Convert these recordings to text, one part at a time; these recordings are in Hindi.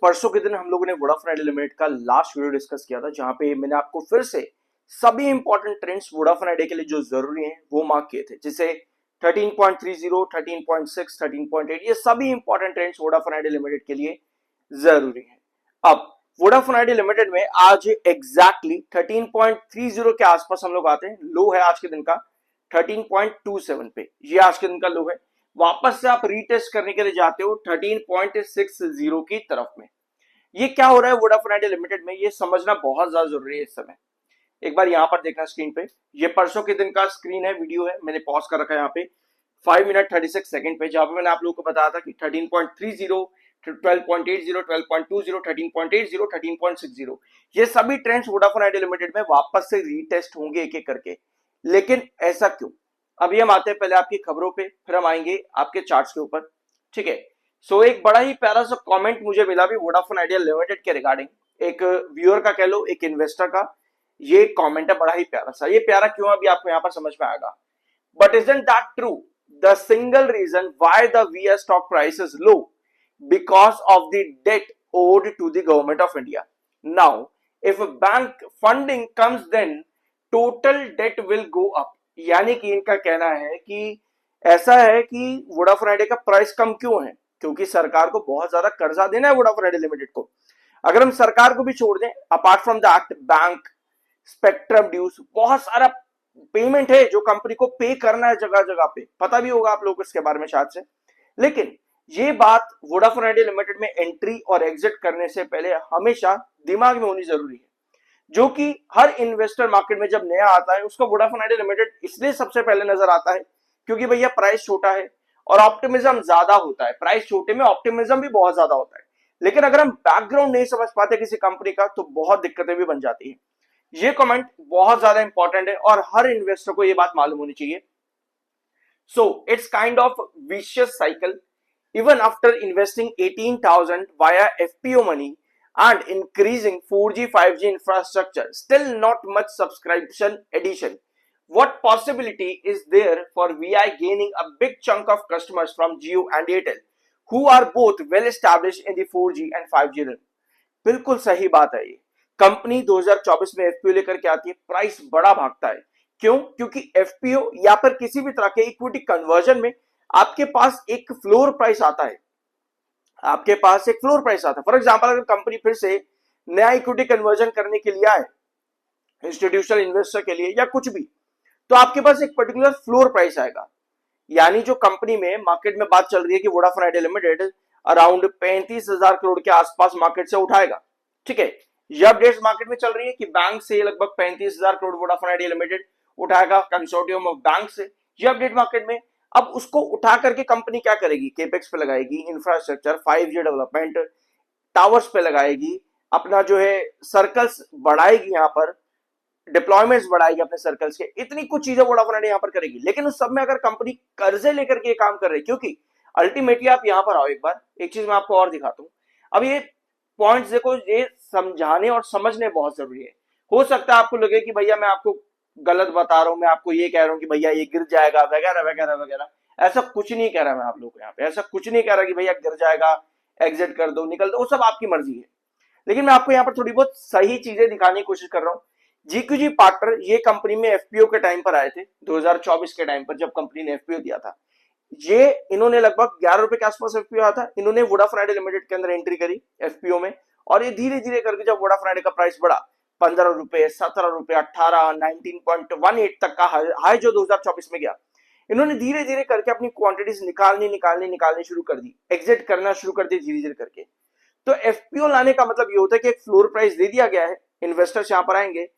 परसों के दिन हम लोगों ने वोडाफोन आइडिया लिमिटेड का लास्ट वीडियो डिस्कस किया था, जहां पे मैंने आपको फिर से सभी इंपॉर्टेंट ट्रेंड्स वोडाफोन आइडिया के लिए जो जरूरी हैं वो मार्क किए थे, जैसे 13.30, 13.6, 13.8, ये सभी important trends Vodafone idea limited के लिए जरूरी हैं। अब वोडाफोन आइडिया लिमिटेड में आज एग्जैक्टली 13.30 के आसपास हम लोग आते हैं। लो है आज के दिन का 13.27 पे, ये आज के दिन का लो है। वापस से आप रीटेस्ट करने के लिए जाते हो 13.60 की तरफ में। ये क्या हो रहा है वोडाफोन आइडिया लिमिटेड में, ये समझना बहुत ज्यादा जरूरी है इस समय। एक बार यहां पर देखना स्क्रीन पे, ये परसों के दिन का स्क्रीन है, वीडियो है, मैंने पॉज कर रखा है यहाँ पे 5 मिनट 36 सेकंड पे, जहां पे मैंने आप लोगों को बताया था कि 13.30, 12.80, 12.20, 13.80, 13.60, ये सभी ट्रेंड्स वोडाफोन आइडिया लिमिटेड में वापस से रीटेस्ट होंगे एक एक करके। लेकिन ऐसा क्यों? अभी हम आते हैं पहले आपकी खबरों पे, फिर हम आएंगे आपके चार्ट्स के ऊपर, ठीक है। सो एक बड़ा ही प्यारा सा कमेंट मुझे मिला भी वोडाफोन आइडिया लिमिटेड के रिगार्डिंग, एक व्यूअर का कह लो, एक इन्वेस्टर का। ये कमेंट है बड़ा ही प्यारा सा। ये प्यारा क्यों, अभी आपको यहां पर समझ में आएगा। But isn't that true? The single reason why the VI stock price is low because of the debt owed to the government of India. Now, if bank funding comes, then total debt will go up. यानी कि इनका कहना है कि ऐसा है कि वोडाफोन आइडिया का प्राइस कम क्यों है, क्योंकि सरकार को बहुत ज्यादा कर्जा देना है वोडाफोन आइडिया लिमिटेड को। अगर हम सरकार को भी छोड़ दें, apart from that bank, spectrum dues, बहुत सारा पेमेंट है जो कंपनी को पे करना है जगह जगह पे, पता भी होगा आप लोगों को इसके बारे में शायद से। लेकिन ये बात वोडाफोन आइडिया लिमिटेड में एंट्री और एग्जिट करने से पहले हमेशा दिमाग में होनी जरूरी है, जो कि हर इन्वेस्टर मार्केट में जब नया आता है उसको वोडाफोन आइडिया लिमिटेड इसलिए सबसे पहले नजर आता है क्योंकि भैया प्राइस छोटा है और ऑप्टिमिज्म ज्यादा होता है। प्राइस छोटे में ऑप्टिमिज्म भी बहुत ज्यादा होता है। लेकिन अगर हम बैकग्राउंड नहीं समझ पाते किसी कंपनी का तो बहुत दिक्कतें भी बन जाती है। ये कमेंट बहुत ज्यादा इंपॉर्टेंट है और हर इन्वेस्टर को ये बात मालूम होनी चाहिए। So it's kind of vicious cycle. Even after investing 18,000 via FPO money and increasing 4G 5G infrastructure, still not much subscription addition. What possibility is there for VI gaining a big chunk of customers from Jio and Airtel, who are both well established in the 4G and 5G realm? बिल्कुल सही बात है। ये कंपनी 2024 में एफपीओ लेकर के आती है, प्राइस बड़ा भागता है। क्यों? क्योंकि एफपीओ या फिर किसी भी तरह के इक्विटी कन्वर्जन में आपके पास एक फ्लोर प्राइस आता है। आपके पास एक फ्लोर प्राइस आता है। फॉर एग्जांपल, अगर कंपनी फिर से नया इक्विटी कन्वर्जन करने के लिए आए इंस्टीट्यूशनल इन्वेस्टर के लिए या कुछ भी, तो आपके पास एक पर्टिकुलर फ्लोर प्राइस आएगा। यानी जो कंपनी में मार्केट में बात चल रही है कि Vodafone idea limited around 35,000 crore के आसपास मार्केट से उठाएगा, ठीक है। यह अपडेट्स मार्केट में चल रही है कि बैंक से लगभग 35,000 करोड़ वोडाफोन आइडिया लिमिटेड उठाएगा, कंसोर्टियम ऑफ बैंक से। यह अपडेट मार्केट में। अब उसको उठा करके कंपनी क्या करेगी? केपेक्स पे लगाएगी, इंफ्रास्ट्रक्चर, 5G डेवलपमेंट, टावर्स पे लगाएगी, अपना जो है सर्कल्स बढ़ाएगी, यहाँ पर डिप्लॉयमेंट्स बढ़ाएगी अपने सर्कल्स के। इतनी कुछ चीजें वोडाफोन आइडिया यहाँ पर करेगी। लेकिन उस सब में अगर कंपनी कर्जे लेकर के काम कर रही है, क्योंकि अल्टीमेटली आप यहाँ पर आओ, एक बार एक चीज मैं आपको और दिखाता हूँ। अब ये पॉइंट्स देखो, ये समझाने और समझने बहुत जरूरी है। हो सकता है आपको लगे कि भैया मैं आपको गलत बता रहा हूं, मैं आपको ये कह रहा हूं कि भैया ये गिर जाएगा वगैरह वगैरह वगैरह। ऐसा कुछ नहीं कह रहा मैं आप लोगों को यहाँ पे, ऐसा कुछ नहीं कह रहा कि भैया गिर जाएगा, एग्जिट कर दो, निकल दो, वो सब आपकी मर्जी है। लेकिन मैं आपको यहाँ पर थोड़ी बहुत सही चीजें दिखाने की कोशिश कर रहा हूँ। जीक्यूजी पार्टनर ये कंपनी में एफपीओ के टाइम पर आए थे 2024 के टाइम पर, जब कंपनी ने एफपीओ दिया था। ये इन्होंने लगभग 11 रुपए के आसपास एफपीओ आया था। इन्होंने वोडाफोन आइडिया लिमिटेड के अंदर एंट्री करी एफपीओ में, और ये धीरे धीरे करके जब वोडाफोन आइडिया का प्राइस बढ़ा 15 रुपए, 17 रुपए, 18, 19.18 तक का हाई जो 2024 में गया, इन्होंने धीरे धीरे करके अपनी क्वांटिटीज निकालनी शुरू कर दी, एग्जिट करना शुरू कर दी धीरे धीरे करके। तो एफपीओ लाने का मतलब ये होता है कि एक फ्लोर प्राइस दे दिया गया है, इन्वेस्टर्स यहाँ पर आएंगे,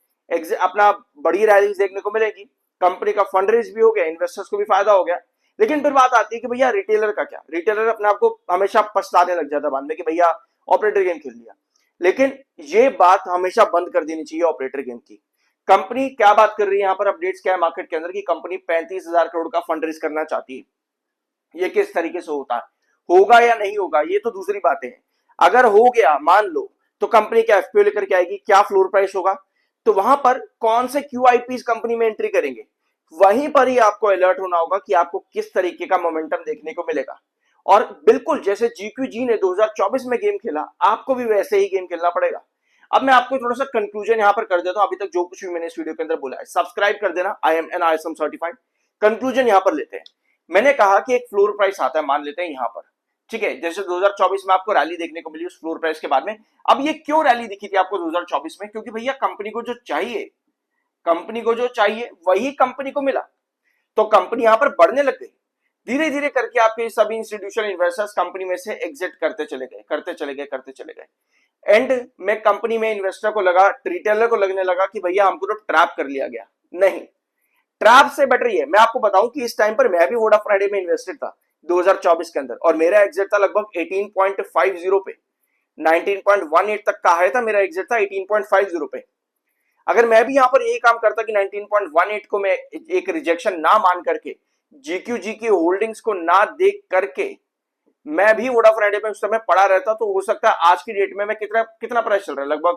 अपना बड़ी रैलीज देखने को मिलेगी, कंपनी का फंड रेज भी हो गया, इन्वेस्टर्स को भी फायदा हो गया। लेकिन फिर बात आती है कि भैया रिटेलर का क्या? रिटेलर अपने आप को हमेशा पछताने लग जाता बाद में कि भैया ऑपरेटर गेम खेल लिया। लेकिन ये बात हमेशा बंद कर देनी चाहिए ऑपरेटर गेम की। कंपनी क्या बात कर रही है यहाँ पर, अपडेट्स क्या है मार्केट के अंदर कि कंपनी 35,000 करोड़ का फंड रेज करना चाहती है। ये किस तरीके से होता है, होगा या नहीं होगा, ये तो दूसरी बातें हैं। अगर हो गया मान लो, तो कंपनी क्या एफपीओ लेकर के आएगी, क्या फ्लोर प्राइस होगा, तो वहां पर कौन से क्यूआईपीज कंपनी में एंट्री करेंगे, वहीं पर ही आपको अलर्ट होना होगा कि आपको किस तरीके का मोमेंटम देखने को मिलेगा। और बिल्कुल जैसे जीक्यूजी ने 2024 में गेम खेला, आपको भी वैसे ही गेम खेलना पड़ेगा। अब मैं आपको थोड़ा सा कंक्लूजन यहां पर कर देता हूं, अभी तक जो कुछ भी मैंने इस वीडियो के अंदर बोला है। सब्सक्राइब कर देना, I am an ISM certified. Conclusion यहां पर लेते हैं। मैंने कहा कि एक फ्लोर प्राइस आता है, मान लेते हैं यहां पर, ठीक है। जैसे 2024 में आपको रैली देखने को मिली उस फ्लोर प्राइस के बाद में। अब ये क्यों रैली दिखी थी आपको 2024 में? क्योंकि भैया कंपनी को जो चाहिए, कंपनी को जो चाहिए वही कंपनी को मिला, तो कंपनी यहां पर बढ़ने लग गई। धीरे धीरे करके आपके सभी इंस्टीट्यूशनल इन्वेस्टर्स कंपनी में से एग्जिट करते चले गए, करते चले गए, करते चले गए। एंड में कंपनी में इन्वेस्टर को लगा, रिटेलर को लगने लगा कि भैया हमको तो ट्रैप कर लिया गया। नहीं, ट्रैप से बेटर ये, मैं आपको बताऊं कि इस टाइम पर मैं भी वोडाफोन आइडिया में इन्वेस्टेड था 2024 के अंदर, और मेरा एग्जिट था लगभग 18.50 पे। 19.18 तक का हाई था, मेरा एग्जिट था 18.50 पे। अगर मैं भी यहां पर यही काम करता कि 19.18 को मैं एक रिजेक्शन ना मान करके, जीक्यूजी की होल्डिंग्स को ना देख करके मैं भी वोडाफोन आइडिया में उस समय पड़ा रहता, तो हो सकता है आज की डेट में मैं कितना प्राइस चल रहा है, लगभग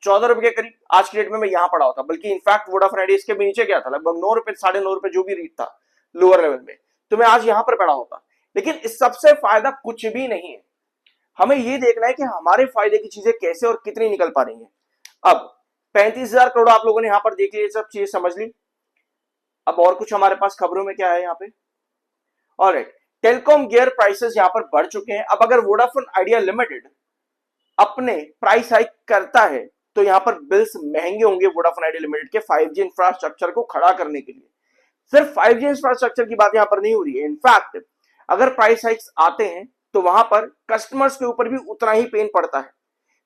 14 रुपए के करीब आज की डेट में मैं यहां पड़ा होता। बल्कि इनफैक्ट वोडाफोन आइडिया इसके भी नीचे गया था, लगभग 9 रुपए, 9.5 रुपए जो भी रेट था लोअर लेवल में, तो मैं आज यहां पर पड़ा होता। लेकिन इस सबसे फायदा कुछ भी नहीं है। हमें यह देखना है कि हमारे फायदे की चीजें कैसे और कितनी निकल पा रही है। अब 35,000 करोड़ आप लोगों ने यहां पर देख लिया, सब चीजें समझ ली। अब और कुछ हमारे पास खबरों में क्या है यहाँ पे? ऑलराइट, टेलीकॉम गियर प्राइसेस यहां पर बढ़ चुके हैं। अब अगर वोडाफोन आइडिया लिमिटेड अपने प्राइस हाइक करता है तो यहां पर बिल्स महंगे होंगे वोडाफोन आइडिया लिमिटेड के 5G इंफ्रास्ट्रक्चर को खड़ा करने के लिए। सिर्फ 5G इंफ्रास्ट्रक्चर की बात यहां पर नहीं हो रही है। इनफैक्ट अगर प्राइस हाइक्स आते हैं तो वहां पर कस्टमर्स के ऊपर भी उतना ही पेन पड़ता है।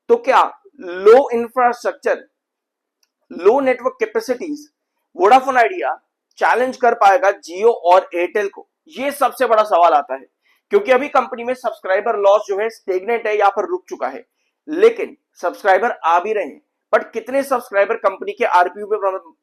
तो क्या low infrastructure, low network capacities Vodafone Idea challenge कर पाएगा जियो और एयरटेल को? ये सबसे बड़ा सवाल आता है, क्योंकि अभी कंपनी में सब्सक्राइबर लॉस जो है स्टेगनेट है, यहां पर रुक चुका है। लेकिन सब्सक्राइबर आ भी रहे हैं, बट कितने सब्सक्राइबर कंपनी के आरपीयू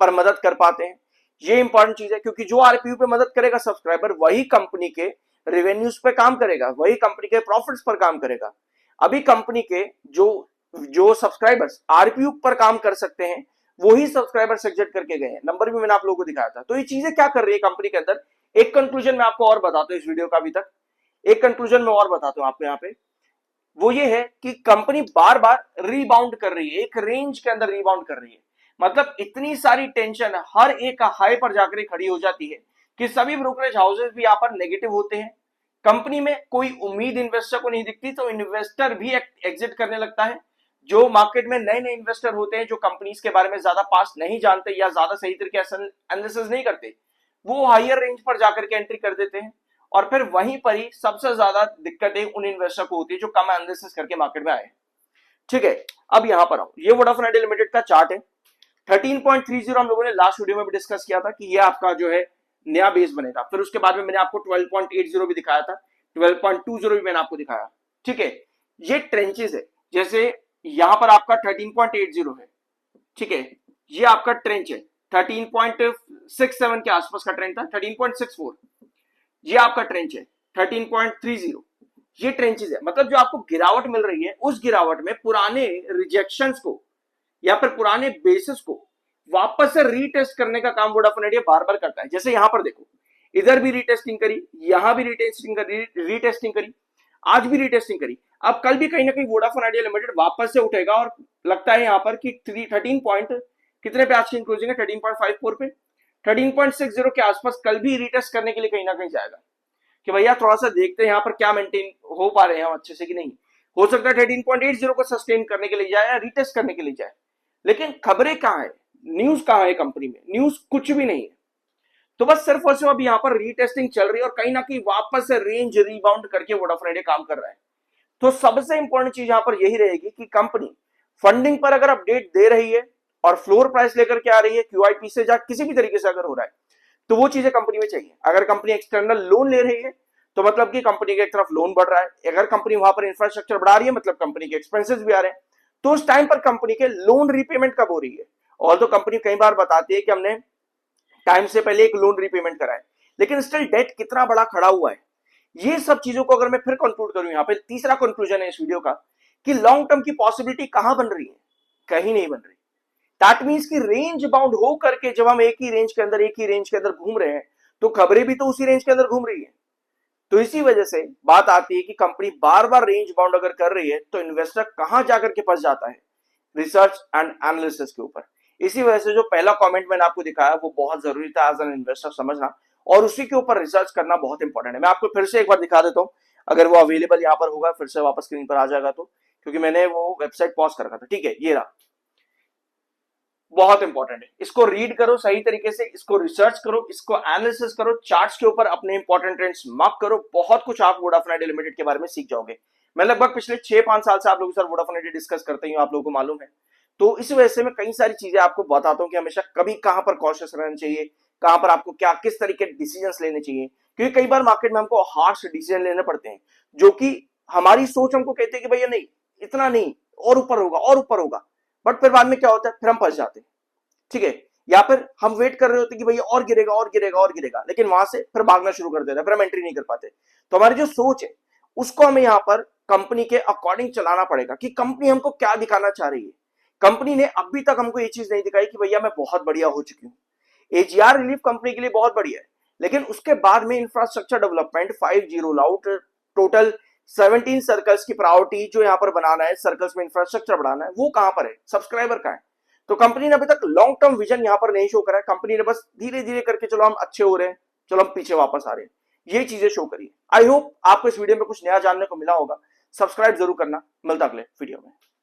पर मदद कर पाते हैं, ये इंपॉर्टेंट चीज है। क्योंकि जो आरपीयू पे मदद करेगा सब्सक्राइबर, वही कंपनी के रेवेन्यूज पे काम करेगा, वही कंपनी के प्रॉफिट्स पर काम करेगा। अभी कंपनी के जो जो सब्सक्राइबर्स आरपीयू पर काम कर सकते हैं, वही सब्सक्राइबर्स एग्जिट करके गए हैं। नंबर भी मैंने आप लोगों को दिखाया था। तो ये चीजें क्या कर रही है कंपनी के अंदर? एक कंक्लूजन मैं आपको और बताता हूं इस वीडियो का, अभी तक एक कंक्लूजन मैं और बताता हूं आपको यहाँ पे। वो ये है कि कंपनी बार बार रीबाउंड कर रही है, एक रेंज के अंदर रीबाउंड कर रही है। मतलब इतनी सारी टेंशन हर एक हाई पर जाकर खड़ी हो जाती है कि सभी ब्रोकरेज हाउसेस भी यहाँ पर नेगेटिव होते हैं। कंपनी में कोई उम्मीद इन्वेस्टर को नहीं दिखती, तो इन्वेस्टर भी एग्जिट करने लगता है। जो मार्केट में नए नए इन्वेस्टर होते हैं, जो कंपनीज के बारे में ज्यादा पास नहीं जानते या ज्यादा सही तरीके से एनालिसिस नहीं करते, वो हायर रेंज पर जाकर के एंट्री कर देते हैं। और फिर वहीं पर ही सबसे ज्यादा दिक्कतें उन इन्वेस्टर को होती है जो कम एनालिसिस करके मार्केट में आए। ठीक है, अब यहां पर आओ, ये वोडाफोन आइडिया लिमिटेड का चार्ट है। 13.30 हम लोगों ने लास्ट वीडियो में भी डिस्कस किया था कि ये आपका जो है नया बेस बनेगा। फिर उसके बाद में मैंने आपको 12.80 भी दिखाया था, 12.20 भी मैंने आपको दिखाया। ठीक है, ये ट्रेंचेस है। जैसे यहां पर आपका 13.80 है, ठीक है, ये आपका ट्रेंच है। 13.67 के आसपास का ट्रेंच था, 13.64 ये आपका ट्रेंच है। 13.30 ये ट्रेंचेस है। मतलब जो आपको गिरावट मिल रही है, उस गिरावट में पुराने रिजेक्शंस को या फिर पुराने बेसिस को वापस से रीटेस्ट करने का काम वोडाफोन आइडिया बार बार करता है। जैसे यहां पर देखो, इधर भी रीटेस्टिंग करी, यहां भी रीटेस्टिंग करी, आज भी रीटेस्टिंग करी। अब कल भी कहीं ना कहीं वोडाफोन आइडिया लिमिटेड वापस से उठेगा और लगता है यहां पर कि 13 पॉइंट कितने पे आज की क्लोजिंग है, 13.54 पे, 13.60 के आसपास कल भी रीटेस्ट करने के लिए कहीं ना कहीं जाएगा कि भैया थोड़ा सा देखते हैं यहाँ पर क्या मेंटेन हो पा रहे हैं हम अच्छे से कि नहीं। हो सकता है 13.80 को सस्टेन करने के लिए जाए या रीटेस्ट करने के लिए जाए। लेकिन खबरें कहां है, न्यूज कहां है कंपनी में? न्यूज कुछ भी नहीं है। तो बस सिर्फ और सिर्फ अब यहां पर रीटेस्टिंग चल रही है और कहीं ना कहीं वापस से रेंज रिबाउंड करके वोडाफोन आइडिया काम कर रहा है। तो सबसे इंपॉर्टेंट चीज यहां पर यही रहेगी कि कंपनी फंडिंग पर अगर अपडेट दे रही है और फ्लोर प्राइस लेकर के आ रही है, क्यूआईपी से या किसी भी तरीके से अगर हो रहा है, तो वो चीजें कंपनी में चाहिए। अगर कंपनी एक्सटर्नल लोन ले रही है तो मतलब कि कंपनी की एक तरफ लोन बढ़ रहा है। अगर कंपनी वहां पर इंफ्रास्ट्रक्चर बढ़ा रही है, मतलब कंपनी के एक्सपेंसेस भी आ रहे हैं। तो उस टाइम पर कंपनी के लोन रीपेमेंट कब हो रही है? और तो कंपनी कई बार बताती है कि हमने टाइम से पहले एक लोन रीपेमेंट करा है, लेकिन स्टिल डेट कितना बड़ा खड़ा हुआ है। ये सब चीजों को अगर मैं फिर कंक्लूड करूं, यहां पे तीसरा कंक्लूजन है इस वीडियो का कि लॉन्ग टर्म की पॉसिबिलिटी कहां बन रही है? कहीं नहीं बन रही। दैट मींस कि रेंज बाउंड हो करके जब हम एक ही रेंज के अंदर घूम रहे हैं, तो खबरें भी तो उसी रेंज के अंदर घूम रही है। तो इसी वजह से बात आती है कि कंपनी बार बार रेंज बाउंड अगर कर रही है तो इन्वेस्टर कहां जाकर के फंस जाता है, रिसर्च एंड एनालिसिस के ऊपर। इसी वजह से जो पहला कमेंट मैंने आपको दिखाया वो बहुत जरूरी था एज एन इन्वेस्टर समझना, और उसी के ऊपर रिसर्च करना बहुत इंपॉर्टेंट है। मैं आपको फिर से एक बार दिखा देता हूं, अगर वो अवेलेबल यहां पर होगा फिर से वापस स्क्रीन पर आ जाएगा तो, क्योंकि मैंने वो वेबसाइट पॉज कर रखा था। ठीक है, ये रहा, बहुत इंपॉर्टेंट है, इसको रीड करो सही तरीके से, इसको रिसर्च करो, इसको एनालिसिस करो, चार्ट्स के ऊपर अपने इंपॉर्टेंट ट्रेंड्स मार्क करो, बहुत कुछ आप वोडाफोन आइडिया लिमिटेड के बारे में सीख जाओगे। मैं लगभग पिछले 6-5 साल से आप लोगों के साथ वोडाफोन आइडिया डिस्कस करते ही हूं, आप लोगों को मालूम है। तो इस वजह से मैं कई सारी चीजें आपको बताता हूं कि हमेशा कभी कहां पर कॉशियस रहना चाहिए, कहां पर आपको क्या किस तरीके के डिसीजन लेने चाहिए, क्योंकि कई बार मार्केट में हमको हार्श डिसीजन लेने पड़ते हैं, जो कि हमारी सोच हमको कहते हैं कि भैया नहीं, इतना नहीं, और ऊपर होगा और ऊपर होगा, बट फिर बाद में क्या होता है, फिर हम फंस जाते हैं। ठीक है, या फिर हम वेट कर रहे होते कि भैया और गिरेगा और गिरेगा और गिरेगा, लेकिन वहां से फिर भागना शुरू कर देता है, फिर हम एंट्री नहीं कर पाते। तो हमारी जो सोच है उसको हमें यहाँ पर कंपनी के अकॉर्डिंग चलाना पड़ेगा कि कंपनी हमको क्या दिखाना चाह रही है। कंपनी ने अभी तक हमको ये चीज नहीं दिखाई कि भैया मैं बहुत बढ़िया हो चुकी हूं। एजीआर रिलीफ कंपनी के लिए बहुत बढ़िया है, लेकिन उसके बाद में infrastructure development 5G roll out, total 17 circles की प्रायोरिटी जो यहाँ पर बनाना है, सर्कल्स में इंफ्रास्ट्रक्चर बढ़ाना है, वो कहां पर है, सब्सक्राइबर कहां है। तो कंपनी ने अभी तक लॉन्ग टर्म विजन यहां पर नहीं शो करा है, कंपनी ने बस धीरे धीरे करके चलो हम अच्छे हो रहे हैं, चलो हम पीछे वापस आ रहे हैं, ये चीजें शो करी। आई होप आपको इस वीडियो में कुछ नया जानने को मिला होगा। सब्सक्राइब जरूर करना, मिलता अगले वीडियो में।